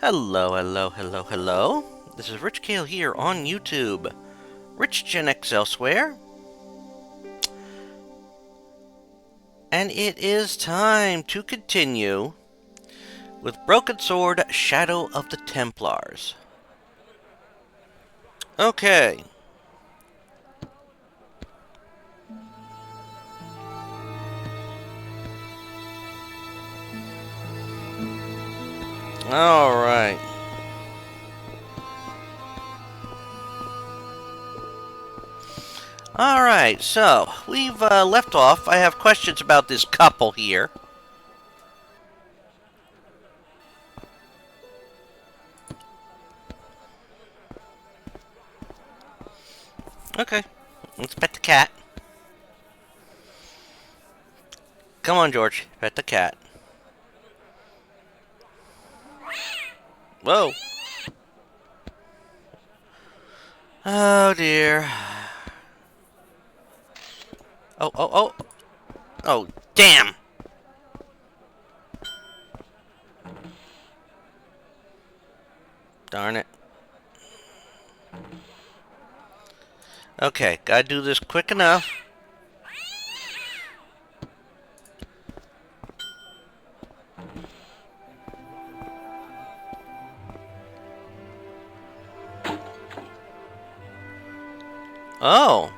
Hello, hello, hello, hello. This is Rich Kale here on YouTube. Rich Gen X elsewhere. And it is time to continue with Broken Sword Shadow of the Templars. Okay. Alright. Alright, so we've left off. I have questions about this couple here. Okay, let's pet the cat. Come on, George, pet the cat. Whoa. Oh dear. Oh. Oh, damn. Darn it. Okay, gotta do this quick enough. Oh.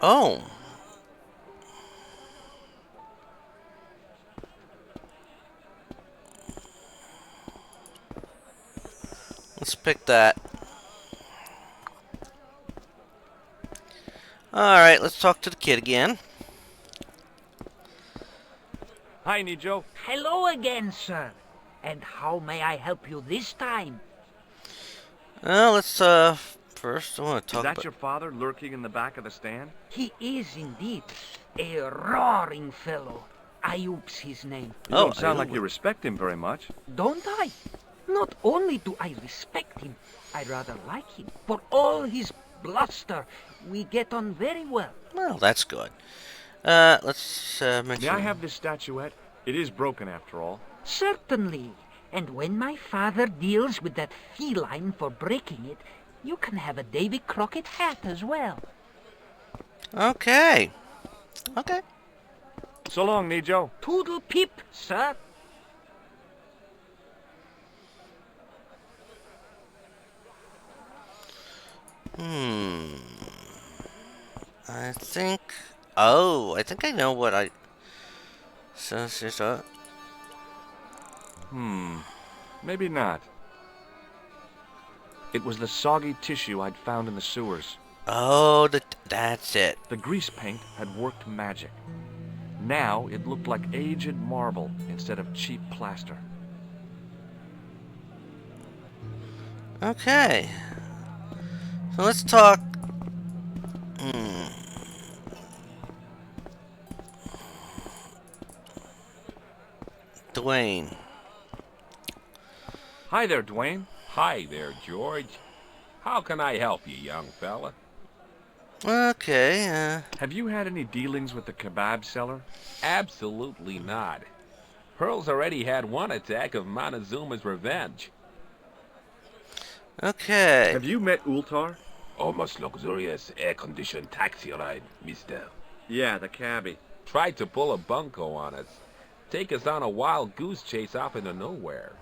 Oh. Let's pick that. Alright, let's talk to the kid again. Hi, Nijo. Hello again, sir. And how may I help you this time? Let's, first I want to Is talk that about... your father lurking in the back of the stand? He is indeed a roaring fellow. Ayub's his name. You Oh, don't sound I like you respect him very much. Don't I? Not only do I respect him, I rather like him. For all his bluster, we get on very well. Well, that's good. Let's, mention... May I have this statuette? It is broken, after all. Certainly. And when my father deals with that feline for breaking it, you can have a Davy Crockett hat as well. Okay. Okay. So long, Nijo. Toodle pip, sir. I think... Oh, I think I know what I... Maybe not. It was the soggy tissue I'd found in the sewers. Oh, that's it. The grease paint had worked magic. Now it looked like aged marble instead of cheap plaster. Okay. So let's talk... Dwayne. Hi there, Dwayne. Hi there, George. How can I help you, young fella? Okay, Have you had any dealings with the kebab seller? Absolutely not. Pearl's already had one attack of Montezuma's revenge. okay. Have you met Ultar? Almost luxurious air-conditioned taxi ride, mister. Yeah, the cabbie. Tried to pull a bunco on us. Take us on a wild goose chase off into nowhere.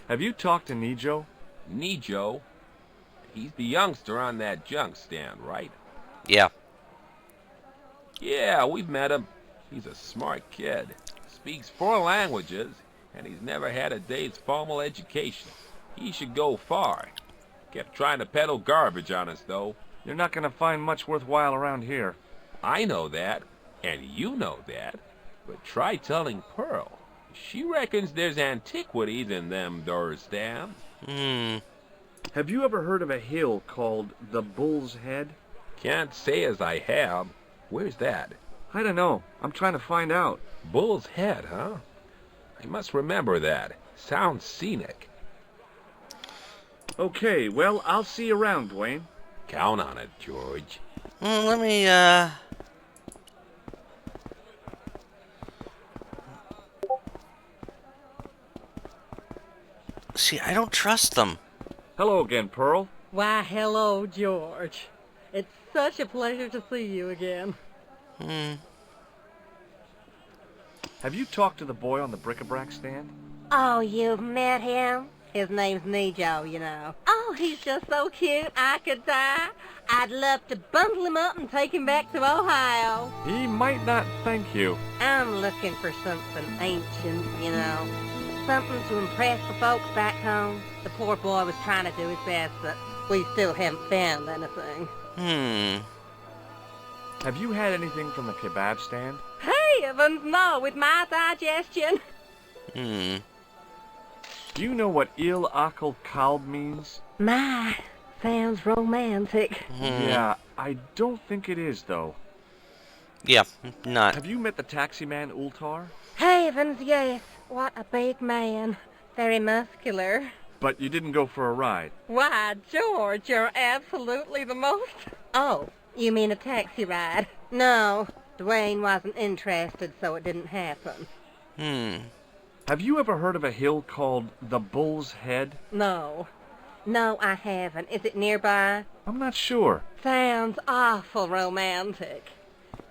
Have you talked to Nijo? Nijo? He's the youngster on that junk stand, right? Yeah. Yeah, we've met him. He's a smart kid. Speaks 4 languages, and he's never had a day's formal education. He should go far. Kept trying to peddle garbage on us, though. You're not gonna find much worthwhile around here. I know that, and you know that. But try telling Pearl. She reckons there's antiquities in them door stands. Have you ever heard of a hill called the Bull's Head? Can't say as I have. Where's that? I don't know. I'm trying to find out. Bull's Head, huh? I must remember that. Sounds scenic. Okay, well, I'll see you around, Dwayne. Count on it, George. Let me, See, I don't trust them. Hello again, Pearl. Why, hello, George. It's such a pleasure to see you again. Have you talked to the boy on the bric-a-brac stand? Oh, you've met him? His name's Nejo, you know. Oh, he's just so cute, I could die. I'd love to bundle him up and take him back to Ohio. He might not thank you. I'm looking for something ancient, you know. Something to impress the folks back home. The poor boy was trying to do his best, but we still haven't found anything. Have you had anything from the kebab stand? Heavens, no, with my digestion. Do you know what Il Akal Kalb means? My, sounds romantic. Yeah, I don't think it is, though. Yeah, not. Have you met the taxi man, Ultar? Heavens, yes. What a big man. Very muscular. But you didn't go for a ride. Why, George, you're absolutely the most... Oh, you mean a taxi ride? No, Dwayne wasn't interested, so it didn't happen. Have you ever heard of a hill called the Bull's Head? No. No, I haven't. Is it nearby? I'm not sure. Sounds awful romantic.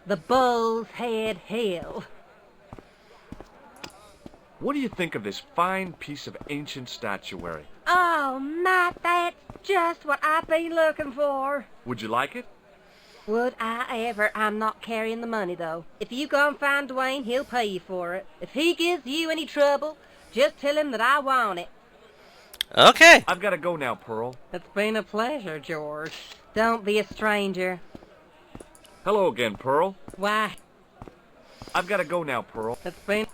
The Bull's Head Hill. What do you think of this fine piece of ancient statuary? Oh, Matt, that's just what I've been looking for. Would you like it? Would I ever? I'm not carrying the money, though. If you go and find Dwayne, he'll pay you for it. If he gives you any trouble, just tell him that I want it. Okay. I've got to go now, Pearl. It's been a pleasure, George. Don't be a stranger. Hello again, Pearl. Why, I've got to go now, Pearl. it's been...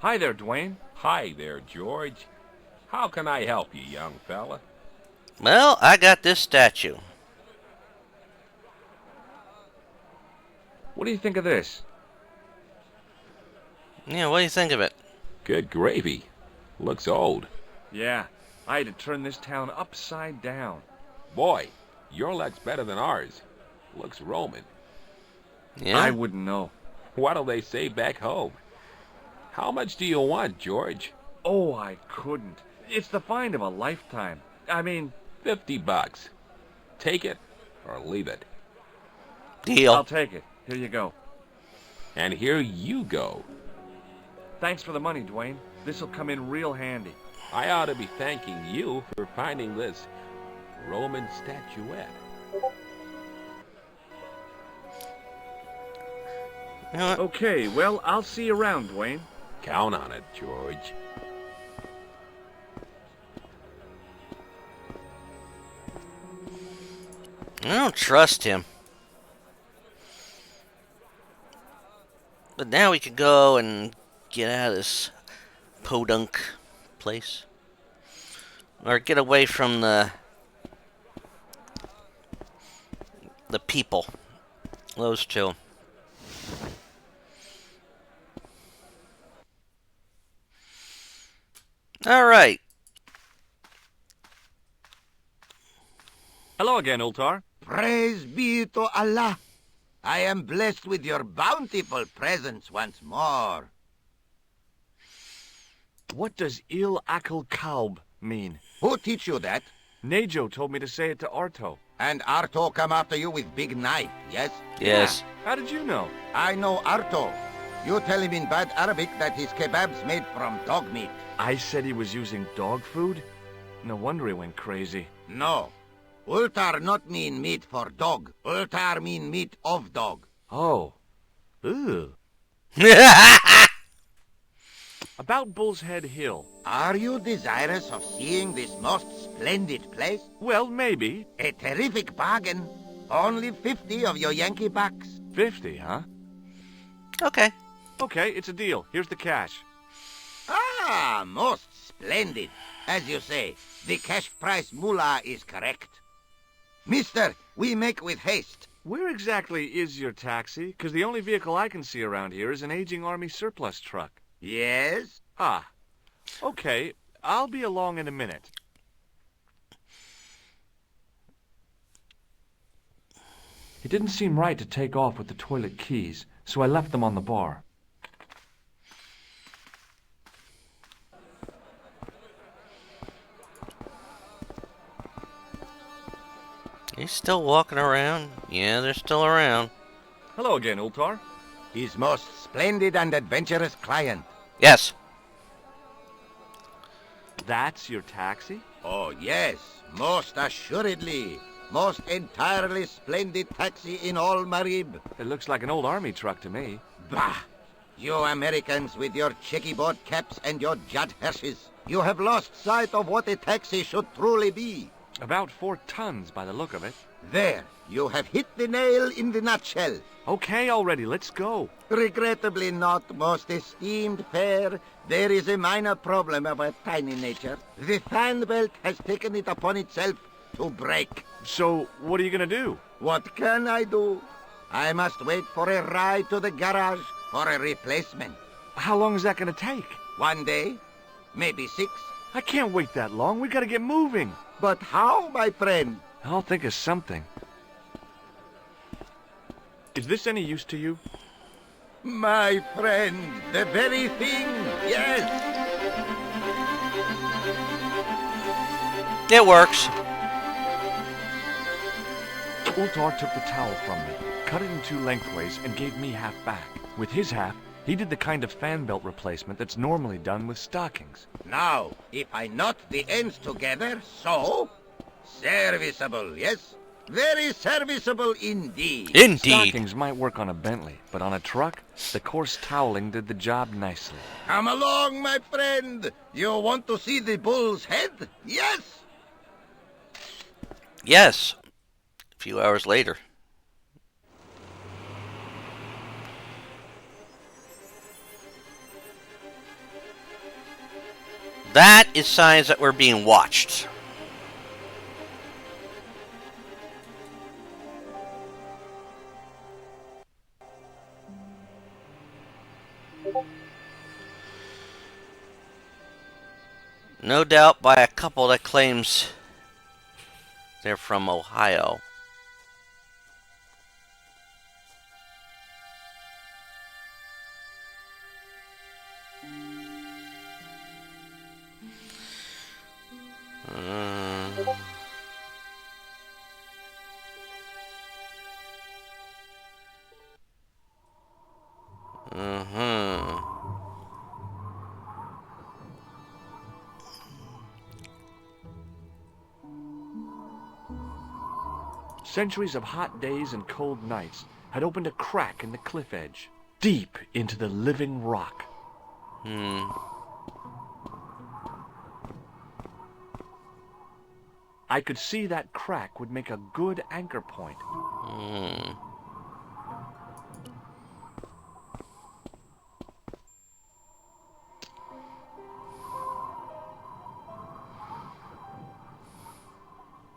Hi there, Dwayne. Hi there, George. How can I help you, young fella? Well, I got this statue. What do you think of this? Yeah, what do you think of it? Good gravy. Looks old. Yeah, I had to turn this town upside down. Boy, your luck's better than ours. Looks Roman. Yeah? I wouldn't know. What'll they say back home? How much do you want, George? Oh, I couldn't. It's the find of a lifetime. I mean... $50. Take it or leave it. Deal. I'll take it. Here you go. And here you go. Thanks for the money, Dwayne. This'll come in real handy. I ought to be thanking you for finding this Roman statuette. You know what? Okay, well, I'll see you around, Dwayne. Count on it, George. I don't trust him. But now we could go and get out of this podunk place. Or get away from the people. Those two. Alright. Hello again, Ultar. Praise be to Allah. I am blessed with your bountiful presence once more. What does Il Akal Kalb mean? Who teach you that? Nejo told me to say it to Arto. And Arto come after you with big knife, yes? Yes. How did you know? I know Arto. You tell him in bad Arabic that his kebab's made from dog meat. I said he was using dog food? No wonder he went crazy. No. Ultar not mean meat for dog. Ultar mean meat of dog. Oh. Ew. About Bull's Head Hill. Are you desirous of seeing this most splendid place? Well, maybe. A terrific bargain. Only 50 of your Yankee bucks. 50, huh? Okay. Okay, it's a deal. Here's the cash. Ah, most splendid. As you say, the cash price mullah is correct. Mister, we make with haste. Where exactly is your taxi? Because the only vehicle I can see around here is an aging army surplus truck. Yes? Ah. Okay, I'll be along in a minute. It didn't seem right to take off with the toilet keys, so I left them on the bar. He's still walking around? Yeah, they're still around. Hello again, Ultar. His most splendid and adventurous client. Yes. That's your taxi? Oh, yes, most assuredly. Most entirely splendid taxi in all Marib. It looks like an old army truck to me. Bah! You Americans with your checkerboard caps and your Judd Hershes. You have lost sight of what a taxi should truly be. About 4 tons by the look of it. There, you have hit the nail in the nutshell. Okay already, let's go. Regrettably not, most esteemed fair. There is a minor problem of a tiny nature. The fan belt has taken it upon itself to break. So, what are you gonna do? What can I do? I must wait for a ride to the garage for a replacement. How long is that gonna take? 1 day, maybe 6. I can't wait that long. We gotta get moving. But how, my friend? I'll think of something. Is this any use to you? My friend, the very thing, yes. It works. Ultar took the towel from me, cut it in 2 lengthways, and gave me half back. With his half, he did the kind of fan belt replacement that's normally done with stockings. Now, if I knot the ends together, so... Serviceable, yes? Very serviceable indeed. Indeed. Stockings might work on a Bentley, but on a truck, the coarse toweling did the job nicely. Come along, my friend. You want to see the bull's head? Yes? Yes. A few hours later. That is signs that we're being watched. No doubt by a couple that claims they're from Ohio. Centuries of hot days and cold nights had opened a crack in the cliff edge, deep into the living rock. I could see that crack would make a good anchor point.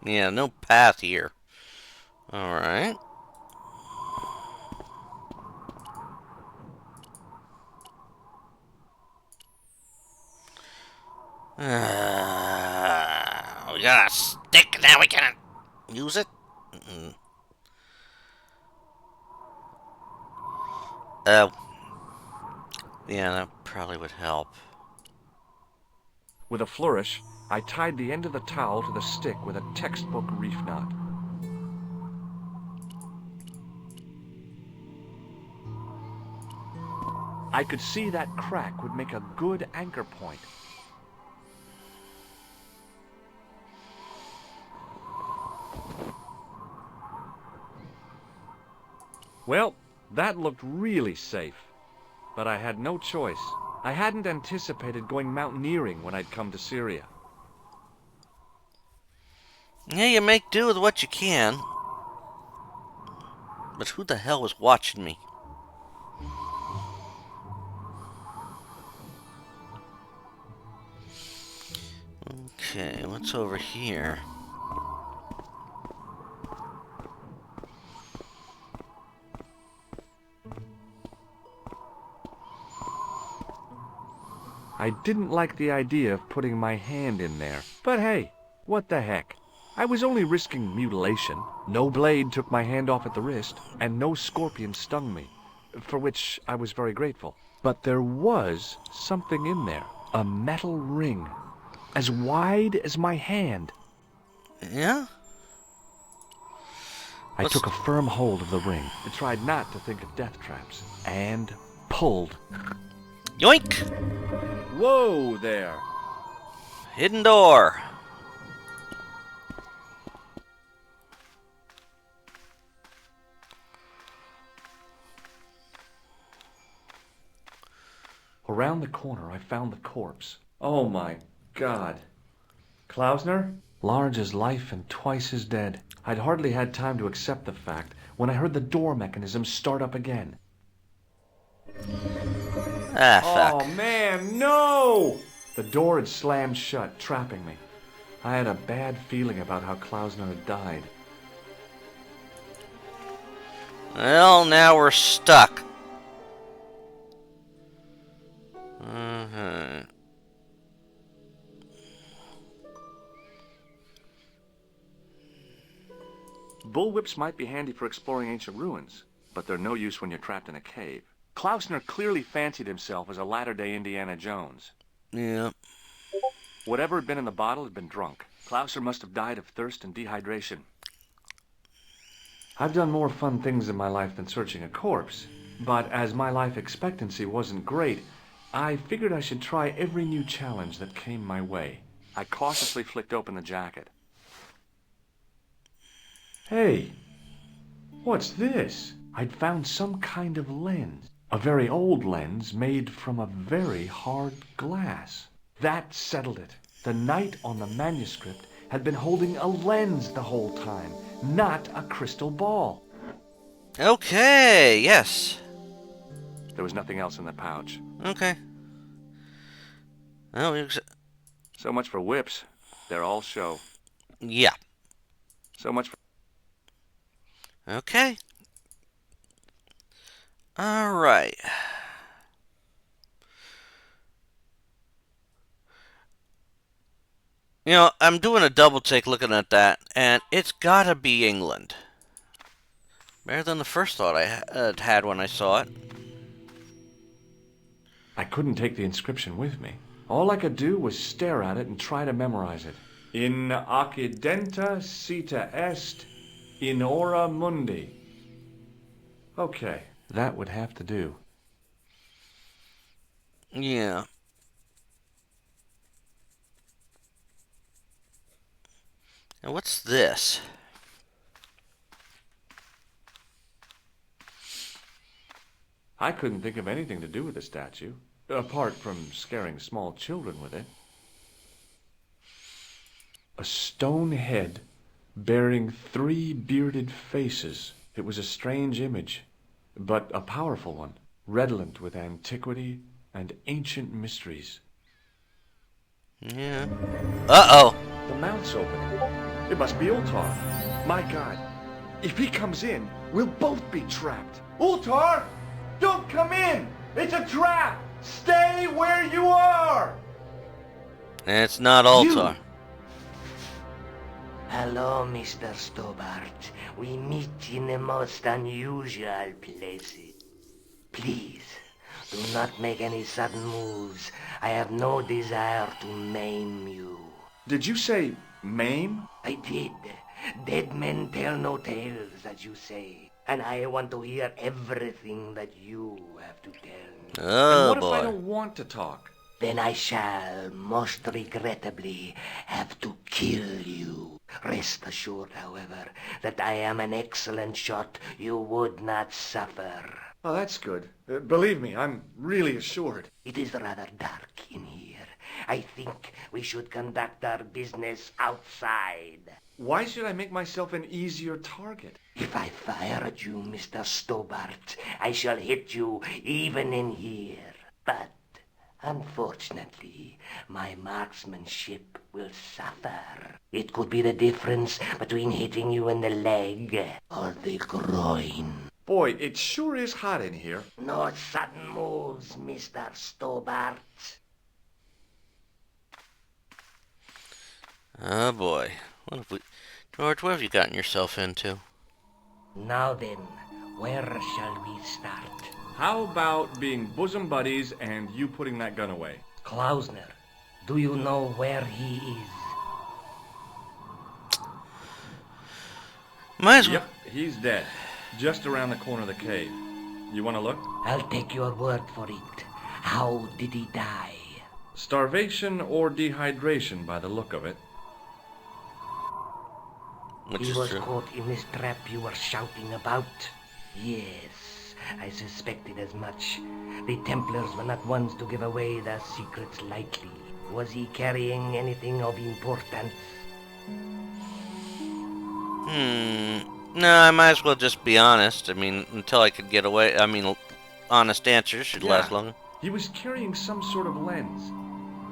Yeah, no path here. Alright. We got a stick, now we can't use it? Yeah, that probably would help. With a flourish, I tied the end of the towel to the stick with a textbook reef knot. I could see that crack would make a good anchor point. Well, that looked really safe, but I had no choice. I hadn't anticipated going mountaineering when I'd come to Syria. Yeah, you make do with what you can. But who the hell was watching me? Okay, what's over here? I didn't like the idea of putting my hand in there, but hey, what the heck? I was only risking mutilation. No blade took my hand off at the wrist, and no scorpion stung me, for which I was very grateful. But there was something in there, a metal ring, as wide as my hand. Yeah? I took a firm hold of the ring and tried not to think of death traps, and pulled. Yoink! Whoa there! Hidden door. Around the corner, I found the corpse. Oh my God. Klausner? Large as life and twice as dead. I'd hardly had time to accept the fact when I heard the door mechanism start up again. Ah, fuck. Oh man, no! The door had slammed shut, trapping me. I had a bad feeling about how Klausner had died. Well, now we're stuck. Bullwhips might be handy for exploring ancient ruins, but they're no use when you're trapped in a cave. Klausner clearly fancied himself as a latter-day Indiana Jones. Yeah. Whatever had been in the bottle had been drunk. Klausner must have died of thirst and dehydration. I've done more fun things in my life than searching a corpse, but as my life expectancy wasn't great, I figured I should try every new challenge that came my way. I cautiously flicked open the jacket. Hey, what's this? I'd found some kind of lens. A very old lens made from a very hard glass. That settled it. The knight on the manuscript had been holding a lens the whole time, not a crystal ball. Okay, yes. There was nothing else in the pouch. Okay. Well, So much for whips. They're all show. yeah. So much for... Okay. All right. You know, I'm doing a double take looking at that, and it's gotta be England. Better than the first thought I had when I saw it. I couldn't take the inscription with me. All I could do was stare at it and try to memorize it. In occidenta sita est in ora mundi. Okay, that would have to do. Yeah. And what's this? I couldn't think of anything to do with the statue, apart from scaring small children with it. A stone head bearing 3 bearded faces. It was a strange image, but a powerful one, redolent with antiquity and ancient mysteries. Yeah. Uh-oh. The mouth's open. It must be Ultar. My God, if he comes in, we'll both be trapped. Ultar! Don't come in! It's a trap! Stay where you are! It's not Altar. Hello, Mr. Stobart. We meet in the most unusual places. Please, do not make any sudden moves. I have no desire to maim you. Did you say maim? I did. Dead men tell no tales, as you say. And I want to hear everything that you have to tell me. Oh, What if I boy. don't want to talk? Then I shall, most regrettably, have to kill you. Rest assured, however, that I am an excellent shot you would not suffer. Oh, that's good. Believe me, I'm really assured. It is rather dark in here. I think we should conduct our business outside. Why should I make myself an easier target? If I fire at you, Mr. Stobart, I shall hit you even in here. But, unfortunately, my marksmanship will suffer. It could be the difference between hitting you in the leg or the groin. Boy, it sure is hot in here. No sudden moves, Mr. Stobart. Oh, boy. What if we... George, what have you gotten yourself into? Now then, where shall we start? How about being bosom buddies and you putting that gun away? Klausner, do you know where he is? Might as well. Yep, he's dead. Just around the corner of the cave. You want to look? I'll take your word for it. How did he die? Starvation or dehydration by the look of it. Which He is was true. caught in this trap you were shouting about. Yes, I suspected as much. The Templars were not ones to give away their secrets lightly. Was he carrying anything of importance? No, I might as well just be honest. I mean, until I could get away. I mean, honest answers should last longer. He was carrying some sort of lens.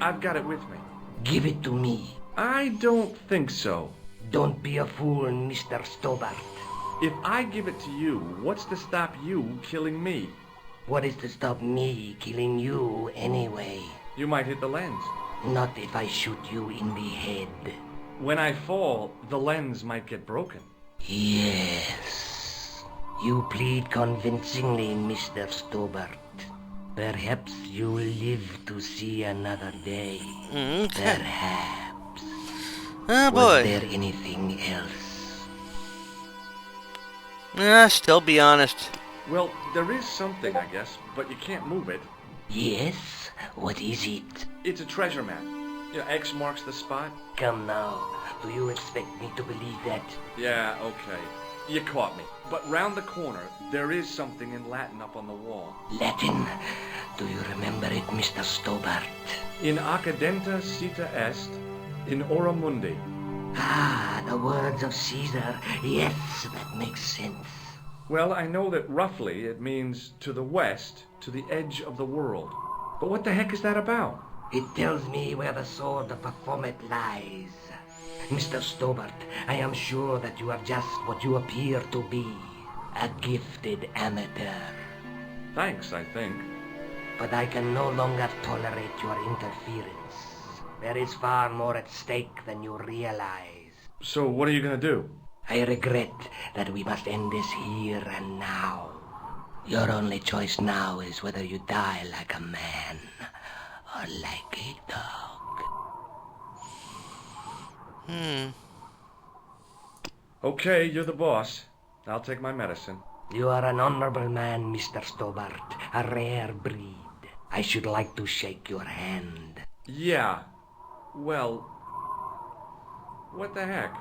I've got it with me. Give it to me. I don't think so. Don't be a fool, Mr. Stobart. If I give it to you, what's to stop you killing me? What is to stop me killing you anyway? You might hit the lens. Not if I shoot you in the head. When I fall, the lens might get broken. Yes. You plead convincingly, Mr. Stobart. Perhaps you'll live to see another day. Okay. Perhaps. Oh Was boy. there anything else? Still be honest. Well, there is something, I guess, but you can't move it. Yes? What is it? It's a treasure map. X marks the spot. Come now. Do you expect me to believe that? Yeah, okay. You caught me. But round the corner, there is something in Latin up on the wall. Latin? Do you remember it, Mr. Stobart? In accidenta cita est, in ora mundi. Ah, the words of Caesar. Yes, that makes sense. Well, I know that roughly it means to the west, to the edge of the world. But what the heck is that about? It tells me where the sword of Baphomet lies. Mr. Stobart, I am sure that you are just what you appear to be. A gifted amateur. Thanks, I think. But I can no longer tolerate your interference. There is far more at stake than you realize. So what are you gonna do? I regret that we must end this here and now. Your only choice now is whether you die like a man or like a dog. Okay, you're the boss. I'll take my medicine. You are an honorable man, Mr. Stobart. A rare breed. I should like to shake your hand. Yeah. Well, what the heck?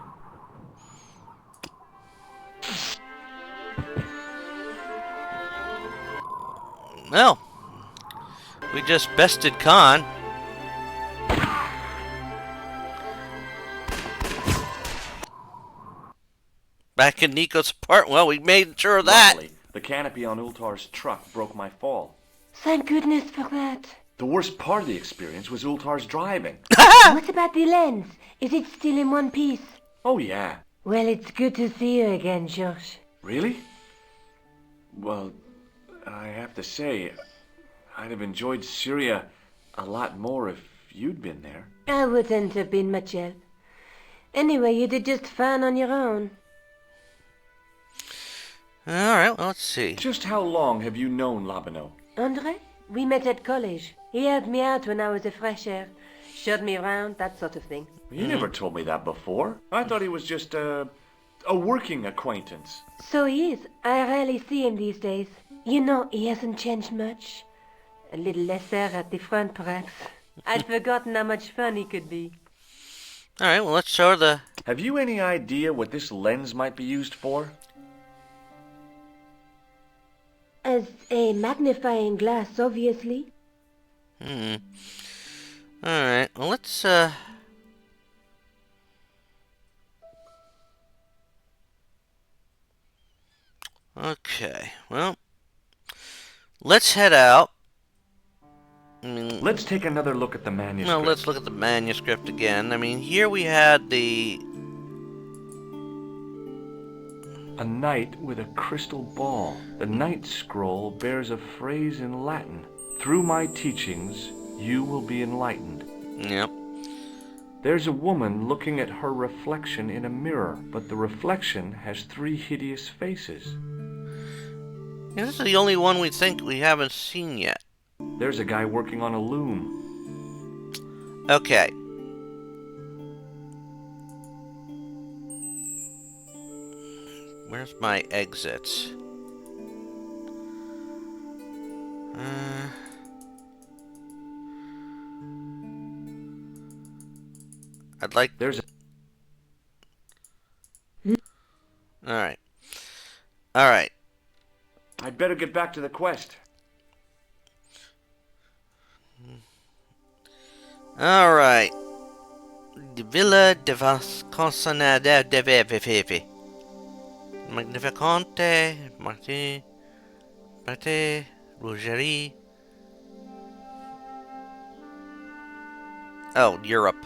Well, we just bested Khan. Back in Nico's apartment. Well, we made sure of that. Luckily, the canopy on Ultar's truck broke my fall. Thank goodness for that. The worst part of the experience was Ultar's driving. What about the lens? Is it still in one piece? Oh, yeah. Well, it's good to see you again, Josh. Really? Well, I have to say, I'd have enjoyed Syria a lot more if you'd been there. I wouldn't have been much help. Anyway, you did just fine on your own. Alright, well, let's see. Just how long have you known Labino? Andre? We met at college. He helped me out when I was a fresher. Showed me around, that sort of thing. You never told me that before. I thought he was just a working acquaintance. So he is. I rarely see him these days. You know, he hasn't changed much. A little lesser at the front, perhaps. I'd forgotten how much fun he could be. Alright, well, let's show her the... Have you any idea what this lens might be used for? As a magnifying glass, obviously. Alright, well, let's, Okay, well... Let's head out. Let's take another look at the manuscript. No, let's look at the manuscript again. I mean, here we had the... A knight with a crystal ball. The knight scroll bears a phrase in Latin. Through my teachings, you will be enlightened. Yep. There's a woman looking at her reflection in a mirror, but the reflection has 3 hideous faces. Yeah, this is the only one we think we haven't seen yet. There's a guy working on a loom. Okay. Where's my exit? I'd like... There's a... Alright. Alright. I'd better get back to the quest. Alright. The Villa de Vasconsanada de Vevefe. Magnificante, Marti, Pate, Rougerie. Oh, Europe.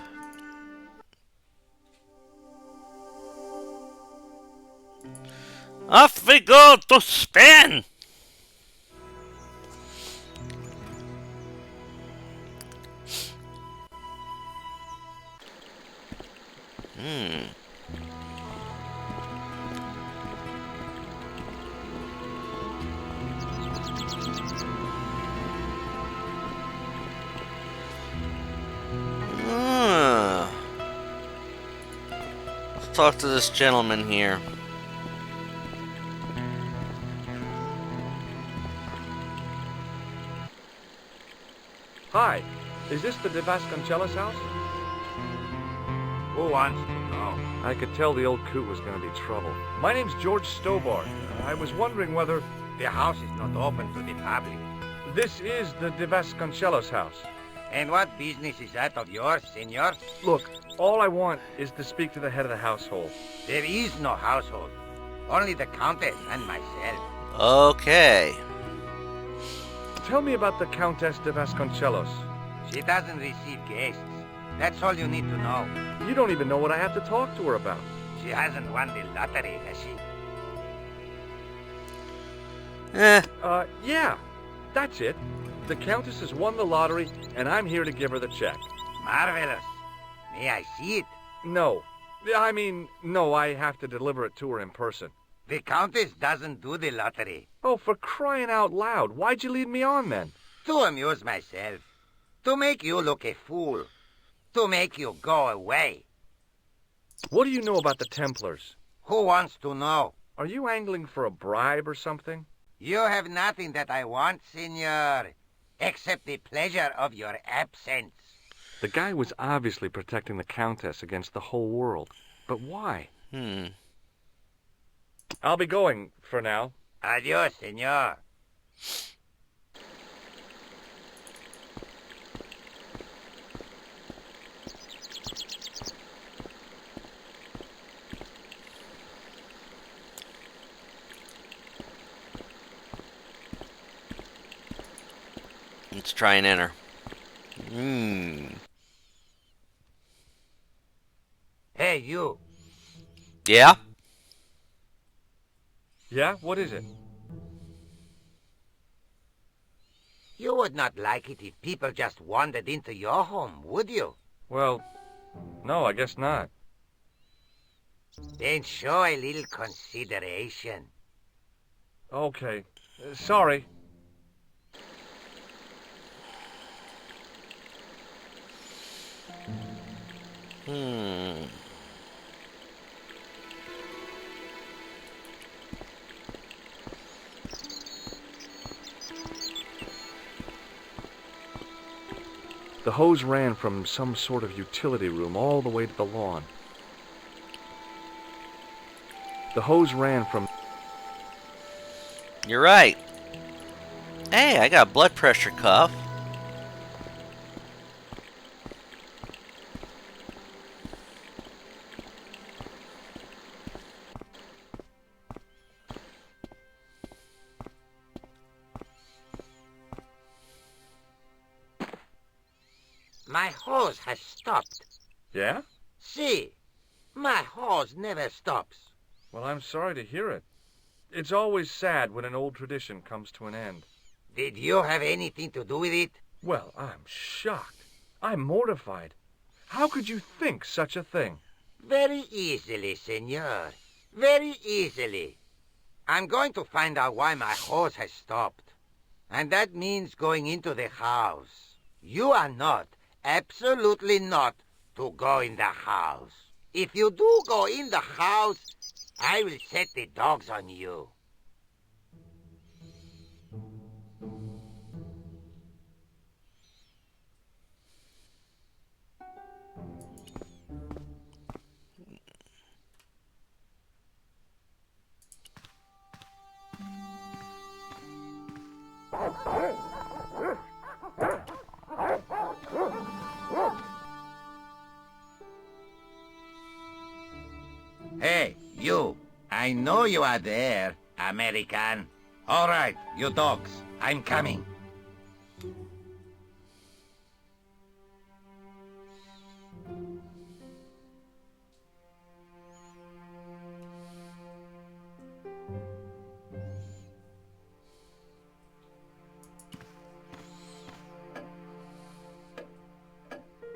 Off we go to Spain! Let's talk to this gentleman here. Hi, is this the de Vasconcelos house? Who wants to know? I could tell the old coot was going to be trouble. My name's George Stobart. I was wondering whether... The house is not open to the public. This is the de Vasconcelos house. And what business is that of yours, senor? Look, all I want is to speak to the head of the household. There is no household. Only the Countess and myself. Okay. Tell me about the Countess de Vasconcelos. She doesn't receive guests. That's all you need to know. You don't even know what I have to talk to her about. She hasn't won the lottery, has she? Yeah. That's it. The Countess has won the lottery, and I'm here to give her the check. Marvelous. May I see it? No. No, I have to deliver it to her in person. The Countess doesn't do the lottery. Oh, for crying out loud. Why'd you lead me on, then? To amuse myself. To make you look a fool. To make you go away. What do you know about the Templars? Who wants to know? Are you angling for a bribe or something? You have nothing that I want, senor, except the pleasure of your absence. The guy was obviously protecting the Countess against the whole world. But why? I'll be going for now. Adios, senor. Let's try and enter. Hey, you. Yeah? Yeah? What is it? You would not like it if people just wandered into your home, would you? Well, no, I guess not. Then show a little consideration. Okay. Sorry. The hose ran from some sort of utility room all the way to the lawn. The hose ran from... You're right. Hey, I got a blood pressure cuff. My hose has stopped. Yeah? See, my hose never stops. Well, I'm sorry to hear it. It's always sad when an old tradition comes to an end. Did you have anything to do with it? Well, I'm shocked. I'm mortified. How could you think such a thing? Very easily, senor. Very easily. I'm going to find out why my horse has stopped. And that means going into the house. You are not, absolutely not, to go in the house. If you do go in the house, I will set the dogs on you. Hey, you. I know you are there, American. All right, you dogs. I'm coming.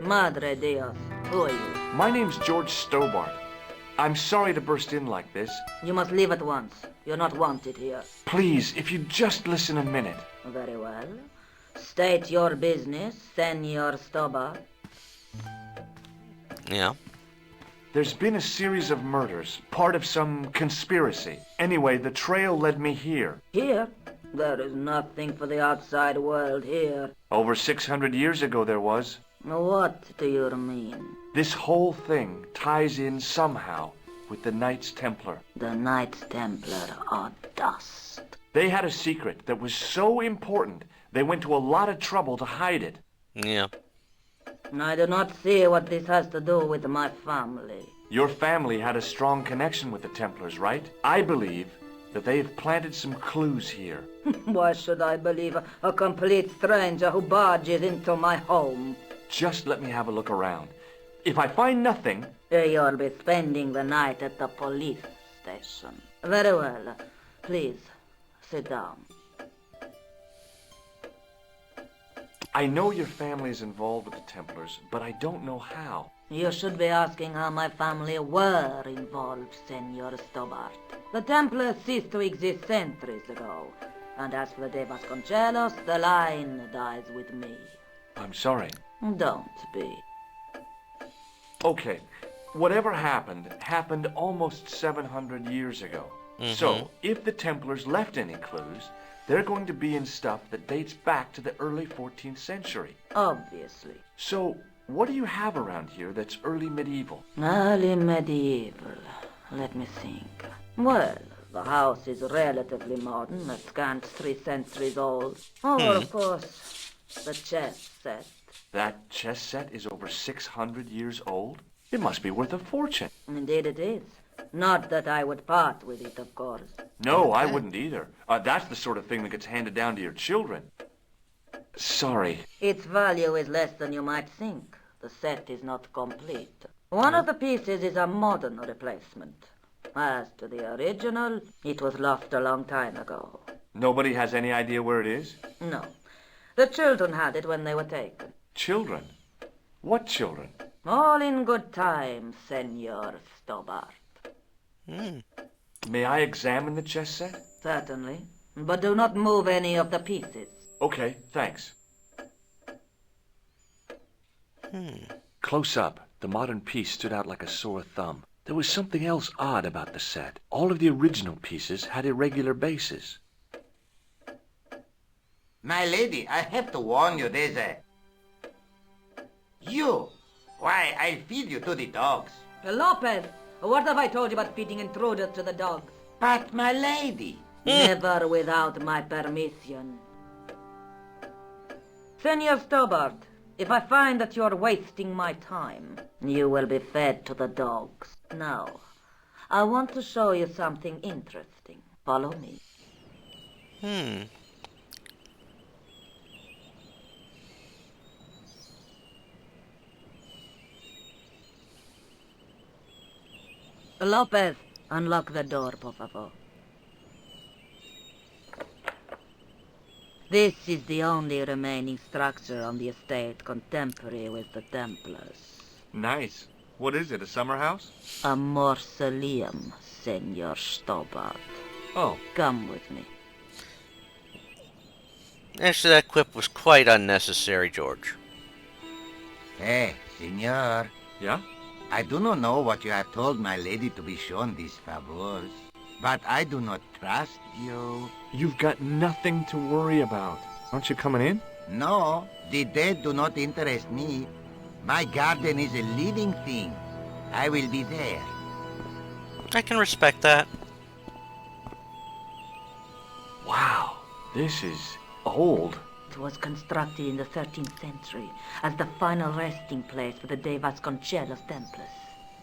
Madre Dios, who are you? My name's George Stobart. I'm sorry to burst in like this. You must leave at once. You're not wanted here. Please, if you'd just listen a minute. Very well. State your business, Senor Stobart. Yeah. There's been a series of murders, part of some conspiracy. Anyway, the trail led me here. Here? There is nothing for the outside world here. Over 600 years ago there was. What do you mean? This whole thing ties in somehow with the Knights Templar. The Knights Templar are dust. They had a secret that was so important, they went to a lot of trouble to hide it. Yeah. I do not see what this has to do with my family. Your family had a strong connection with the Templars, right? I believe that they have planted some clues here. Why should I believe a complete stranger who barges into my home? Just let me have a look around. If I find nothing... You'll be spending the night at the police station. Very well. Please, sit down. I know your family is involved with the Templars, but I don't know how. You should be asking how my family were involved, Senor Stobart. The Templars ceased to exist centuries ago. And as for the Vasconcelos, the line dies with me. I'm sorry. Don't be. Okay, whatever happened almost 700 years ago. So, if the Templars left any clues, they're going to be in stuff that dates back to the early 14th century. Obviously. So, what do you have around here that's early medieval? Early medieval. Let me think. Well, the house is relatively modern, a scant 3 centuries old. Oh, of course, the chess set. That chess set is over 600 years old? It must be worth a fortune. Indeed it is. Not that I would part with it, of course. No, I wouldn't either. That's the sort of thing that gets handed down to your children. Sorry. Its value is less than you might think. The set is not complete. One of the pieces is a modern replacement. As to the original, it was lost a long time ago. Nobody has any idea where it is? No. The children had it when they were taken. Children? What children? All in good time, Senor Stobart. May I examine the chess set? Certainly. But do not move any of the pieces. Okay, thanks. Close up, the modern piece stood out like a sore thumb. There was something else odd about the set. All of the original pieces had irregular bases. My lady, I have to warn you, there's a... You! Why, I'll feed you to the dogs. Lopez, what have I told you about feeding intruders to the dogs? But, my lady... Never without my permission. Senor Stobart, if I find that you're wasting my time, you will be fed to the dogs. Now, I want to show you something interesting. Follow me. Lopez, unlock the door, por favor. This is the only remaining structure on the estate contemporary with the Templars. Nice. What is it, a summer house? A mausoleum, Senor Stobart. Oh. Come with me. Actually, that quip was quite unnecessary, George. Hey, senor. Yeah? I do not know what you have told my lady to be shown these favors, but I do not trust you. You've got nothing to worry about. Aren't you coming in? No, the dead do not interest me. My garden is a living thing. I will be there. I can respect that. Wow, this is old. It was constructed in the 13th century as the final resting place for the De Vasconcelos Templars.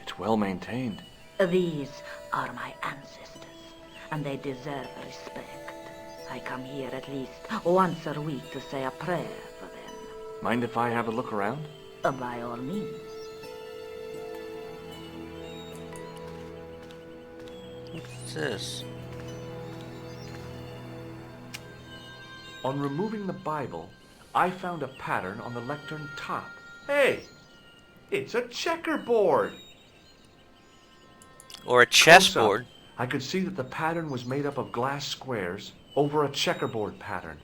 It's well maintained. These are my ancestors, and they deserve respect. I come here at least once a week to say a prayer for them. Mind if I have a look around? By all means. What's this? On removing the Bible, I found a pattern on the lectern top. Hey! It's a checkerboard! Or a Close chessboard. up, I could see that the pattern was made up of glass squares over a checkerboard pattern.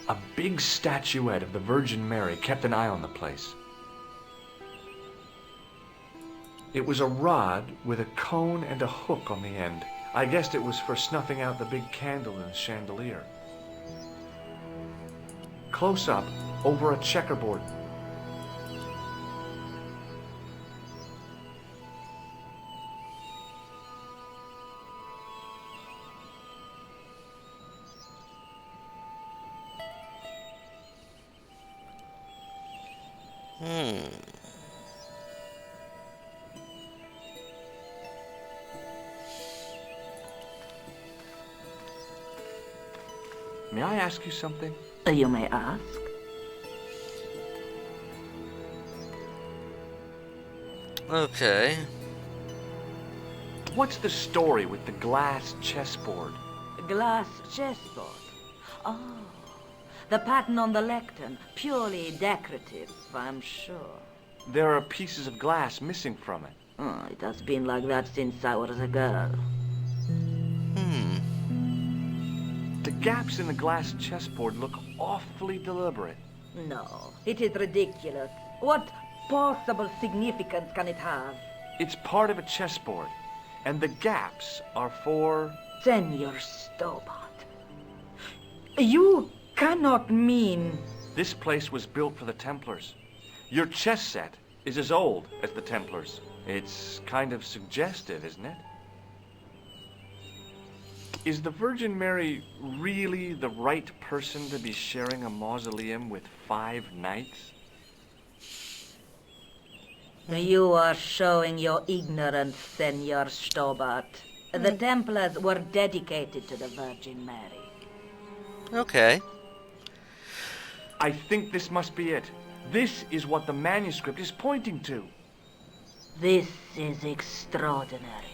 A big statuette of the Virgin Mary kept an eye on the place. It was a rod with a cone and a hook on the end. I guessed it was for snuffing out the big candle in the chandelier. Close up, over a checkerboard. May I ask you something? You may ask. Okay. What's the story with the glass chessboard? Glass chessboard. Oh, the pattern on the lectern. Purely decorative, I'm sure. There are pieces of glass missing from it. Oh, it has been like that since I was a girl. The gaps in the glass chessboard look awfully deliberate. No, it is ridiculous. What possible significance can it have? It's part of a chessboard, and the gaps are for... Senor Stobart, you cannot mean... This place was built for the Templars. Your chess set is as old as the Templars. It's kind of suggestive, isn't it? Is the Virgin Mary really the right person to be sharing a mausoleum with 5 knights? You are showing your ignorance, Senor Stobart. The Templars were dedicated to the Virgin Mary. Okay. I think this must be it. This is what the manuscript is pointing to. This is extraordinary.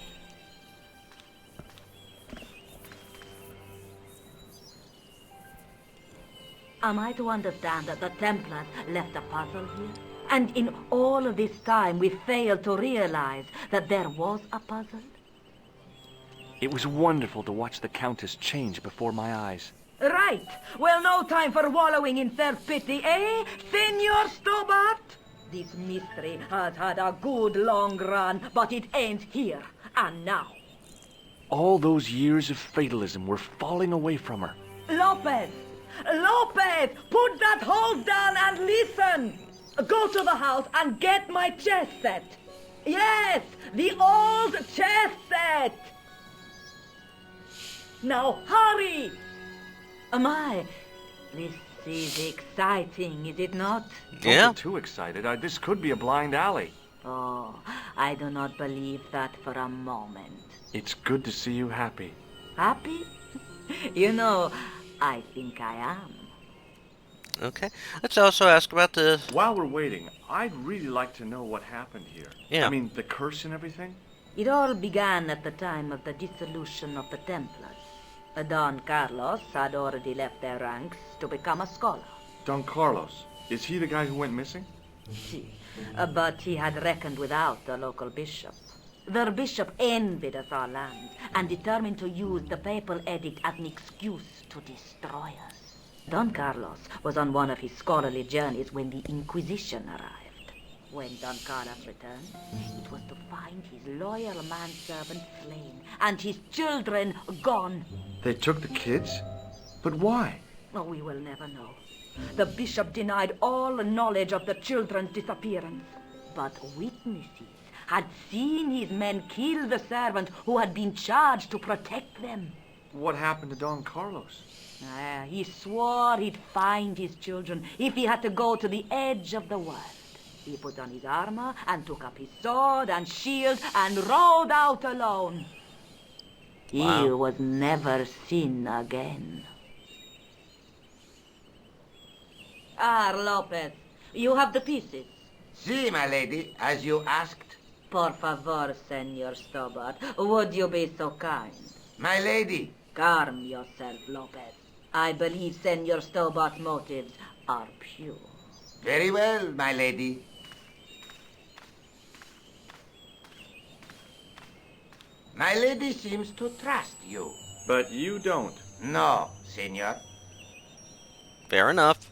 Am I to understand that the Templars left a puzzle here? And in all of this time we failed to realize that there was a puzzle? It was wonderful to watch the Countess change before my eyes. Right. Well, no time for wallowing in self-pity, eh, Senor Stobart? This mystery has had a good long run, but it ends here and now. All those years of fatalism were falling away from her. Lopez! Lopez! Put that hose down and listen! Go to the house and get my chess set. Yes, the old chess set! Now hurry! My, this is exciting, is it not? Yeah. Don't get too excited. This could be a blind alley. Oh, I do not believe that for a moment. It's good to see you happy. Happy? You know, I think I am. Okay. Let's also ask about the... While we're waiting, I'd really like to know what happened here. Yeah. I mean, the curse and everything. It all began at the time of the dissolution of the Templars. Don Carlos had already left their ranks to become a scholar. Don Carlos, is he the guy who went missing? See, but he had reckoned without the local bishop. The bishop envied us our lands and determined to use the papal edict as an excuse to destroy us. Don Carlos was on one of his scholarly journeys when the Inquisition arrived. When Don Carlos returned, it was to find his loyal manservant slain and his children gone. They took the kids? But why? Oh, we will never know. The bishop denied all knowledge of the children's disappearance. But witnesses had seen his men kill the servant who had been charged to protect them. What happened to Don Carlos? He swore he'd find his children if he had to go to the edge of the world. He put on his armor and took up his sword and shield and rode out alone. Wow. He was never seen again. Lopez, you have the pieces. Si, my lady, as you asked. Por favor, Senor Stobart, would you be so kind? My lady. Calm yourself, Lopez. I believe Senor Stobart's motives are pure. Very well, my lady. My lady seems to trust you. But you don't. No, senor. Fair enough.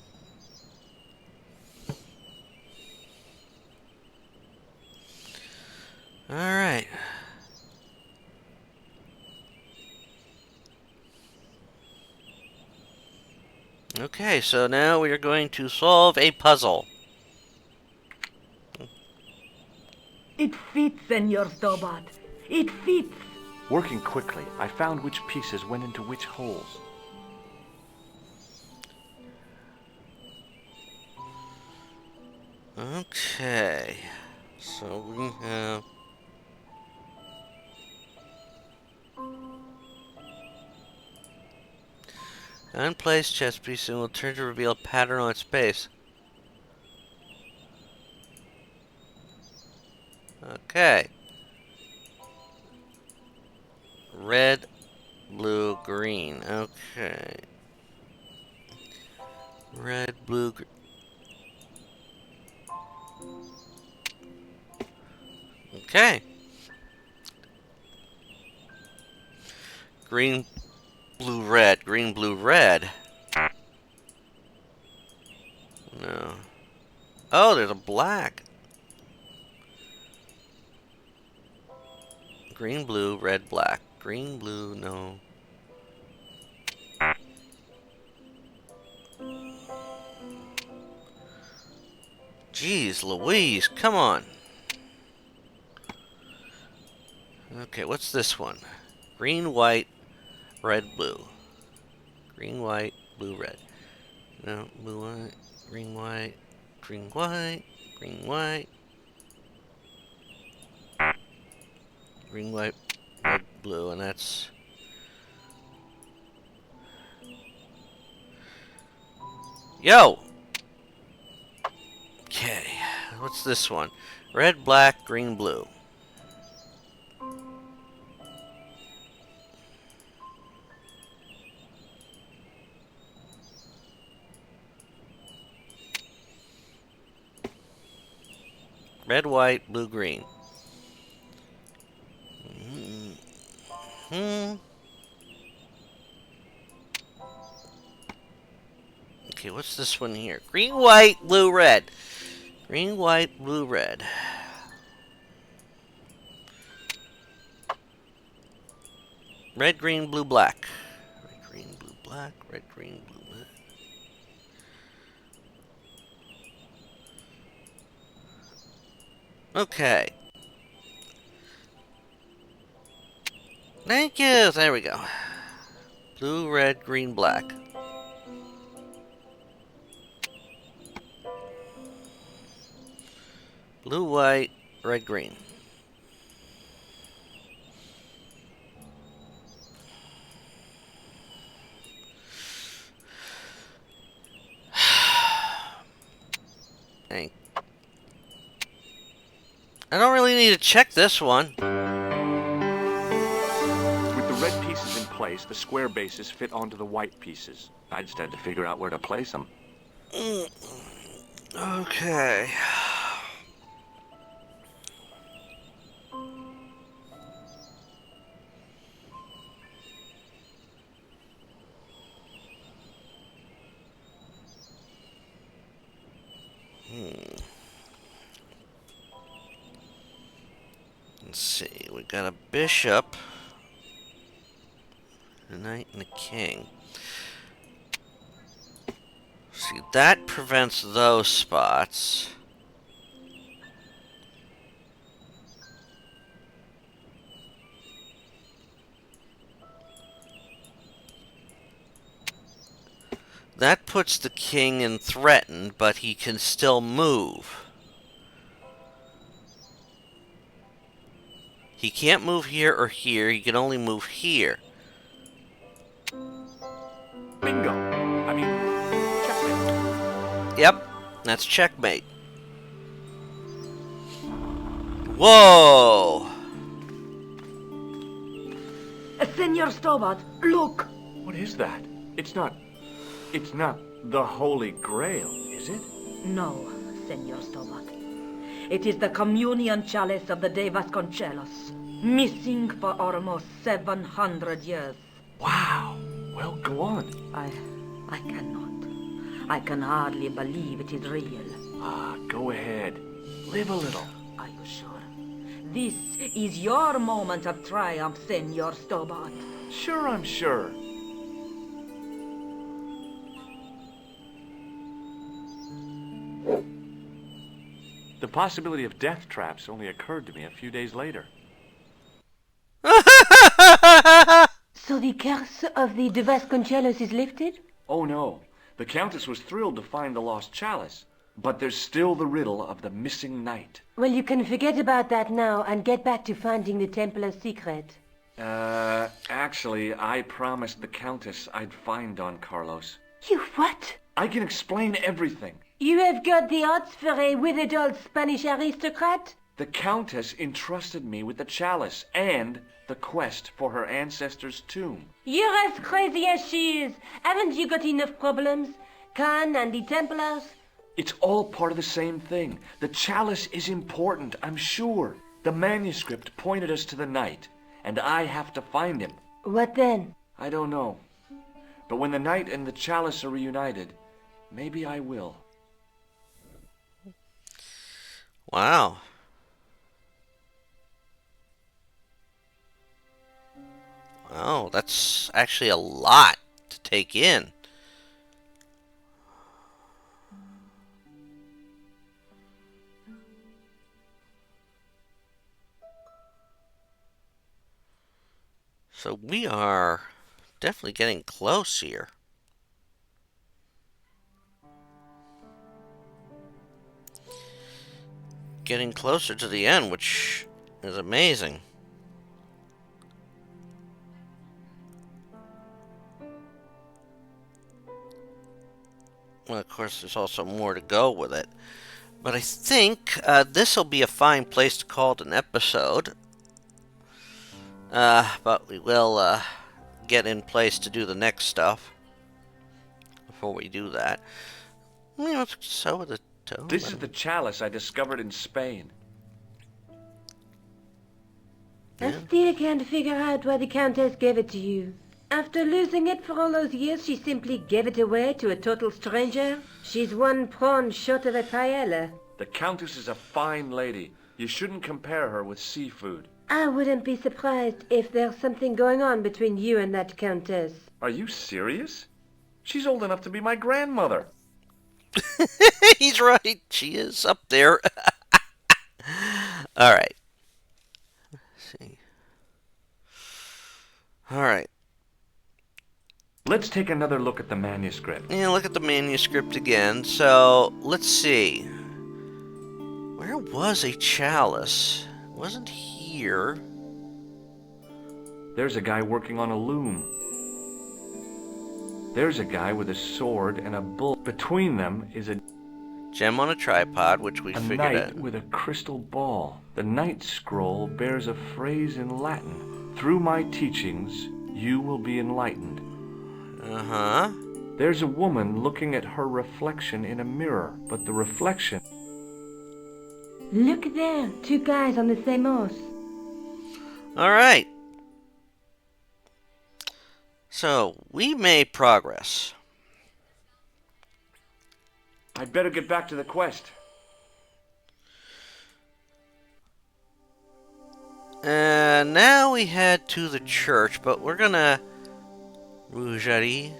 All right. Okay, so now we are going to solve a puzzle. It fits, Senor Stobart. It fits. Working quickly, I found which pieces went into which holes. Okay. So we have... Unplaced chess piece and will turn to reveal a pattern on its base. Okay. Red, blue, green. Okay. Red, blue, green. Okay. Green, blue, red. Green, blue, red. No. Oh, there's a black. Green, blue, red, black. Green, blue, no. Jeez Louise, come on. Okay, what's this one? Green, white, red, blue. Green, white, blue, red. No, blue, white, green, white, green, white, green, white. Green, white, red, blue, and that's... Yo! Okay, what's this one? Red, black, green, blue. Red, white, blue, green. Okay, what's this one here? Green, white, blue, red. Green, white, blue, red. Red, green, blue, black. Red, green, blue, black. Red, green, blue, black. Okay. Thank you. There we go. Blue, red, green, black. Blue, white, red, green. Dang. I don't really need to check this one. the square bases fit onto the white pieces. I just had to figure out where to place them. Okay. Let's see, we got a bishop, a knight, and a king. See, that prevents those spots. That puts the king in threatened, but he can still move. He can't move here or here, he can only move here. Bingo! I mean, checkmate. Yep, that's checkmate. Whoa! Senor Stobart, look! What is that? It's not the Holy Grail, is it? No, Senor Stobart. It is the communion chalice of the De Vasconcelos, missing for almost 700 years. Wow. Well, go on. I cannot. I can hardly believe it is real. Go ahead. Live a little. Are you sure? This is your moment of triumph, Senor Stobart. Sure, I'm sure. The possibility of death traps only occurred to me a few days later. So the curse of the De Vasconcelos is lifted? Oh no, the Countess was thrilled to find the lost chalice, but there's still the riddle of the missing knight. Well, you can forget about that now and get back to finding the Templar's secret. Actually, I promised the Countess I'd find Don Carlos. You what? I can explain everything. You have got the odds for a withered old Spanish aristocrat? The Countess entrusted me with the chalice and the quest for her ancestor's tomb. You're as crazy as she is. Haven't you got enough problems? Khan and the Templars? It's all part of the same thing. The chalice is important, I'm sure. The manuscript pointed us to the knight, and I have to find him. What then? I don't know. But when the knight and the chalice are reunited, maybe I will. Wow. Wow, that's actually a lot to take in. So we are definitely getting close here. Getting closer to the end, which is amazing. Well, of course, there's also more to go with it. But I think this will be a fine place to call it an episode. But we will get in place to do the next stuff before we do that. Let's sew with the toe. This is the chalice I discovered in Spain. I still can't figure out why the Countess gave it to you. After losing it for all those years, she simply gave it away to a total stranger? She's one prawn short of a paella. The Countess is a fine lady. You shouldn't compare her with seafood. I wouldn't be surprised if there's something going on between you and that Countess. Are you serious? She's old enough to be my grandmother. He's right. She is up there. All right. Let's see. All right. Let's take another look at the manuscript. Yeah, look at the manuscript again. So, let's see. Where was a chalice? It wasn't here. There's a guy working on a loom. There's a guy with a sword and a bull. Between them is a Gem on a tripod, which we figured knight out. with a crystal ball. The knight scroll bears a phrase in Latin. Through my teachings, you will be enlightened. Uh-huh. There's a woman looking at her reflection in a mirror, but the reflection... Look there, 2 guys on the same horse. All right. So, we made progress. I'd better get back to the quest. And now we head to the church, but we're gonna... Rougerie.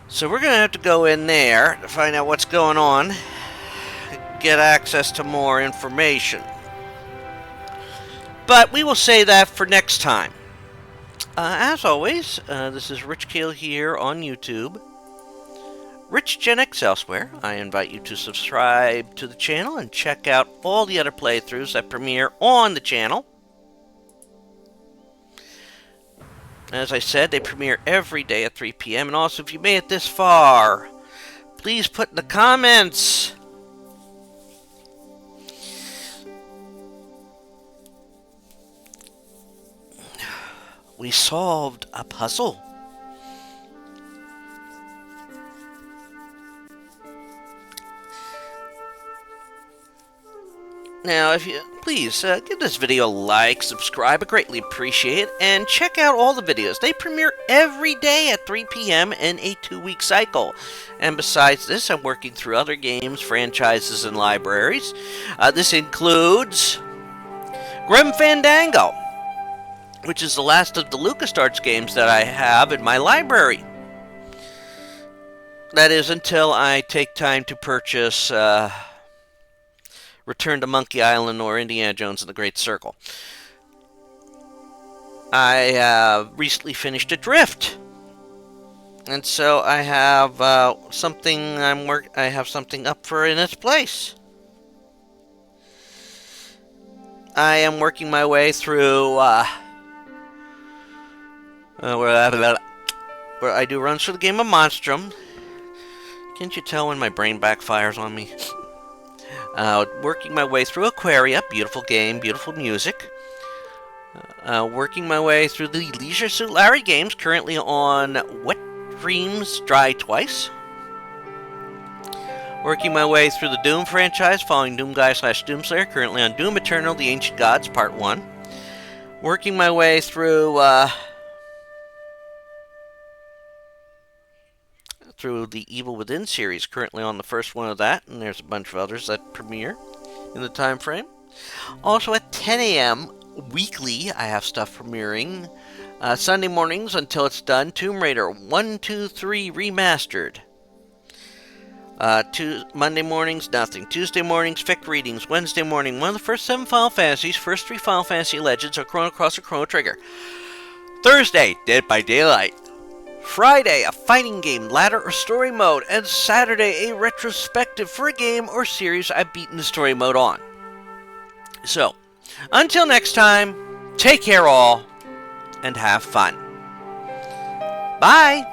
So we're gonna have to go in there to find out what's going on. Get access to more information. But we will say that for next time. As always, this is Rich Keel here on YouTube. Rich Gen X elsewhere. I invite you to subscribe to the channel and check out all the other playthroughs that premiere on the channel. As I said, they premiere every day at 3 p.m. And also, if you made it this far, please put in the comments. We solved a puzzle. Now, if you please give this video a like, subscribe, I greatly appreciate it, and check out all the videos. They premiere every day at 3 p.m. in a 2-week cycle. And besides this, I'm working through other games, franchises, and libraries. This includes Grim Fandango, which is the last of the LucasArts games that I have in my library. That is until I take time to purchase Return to Monkey Island or Indiana Jones and the Great Circle. I recently finished Adrift, and so I have something I have something up for in its place. I am working my way through where I do runs through the game of Monstrum. Can't you tell when my brain backfires on me? Working my way through Aquaria, beautiful game, beautiful music. Working my way through the Leisure Suit Larry games, currently on Wet Dreams Dry Twice. Working my way through the Doom franchise, following Doom Guy / Doomslayer, currently on Doom Eternal, The Ancient Gods, Part 1. Working my way through the Evil Within series, currently on the first one of that, and there's a bunch of others that premiere in the time frame. Also at 10 a.m. weekly, I have stuff premiering. Sunday mornings until it's done, Tomb Raider 1, 2, 3 Remastered. Monday mornings, nothing. Tuesday mornings, fic readings. Wednesday morning, one of the first 7 Final Fantasies, first 3 Final Fantasy Legends, or Chrono Cross or Chrono Trigger. Thursday, Dead by Daylight. Friday, a fighting game, ladder or story mode, and Saturday, a retrospective for a game or series I've beaten the story mode on. So, until next time, take care all, and have fun. Bye!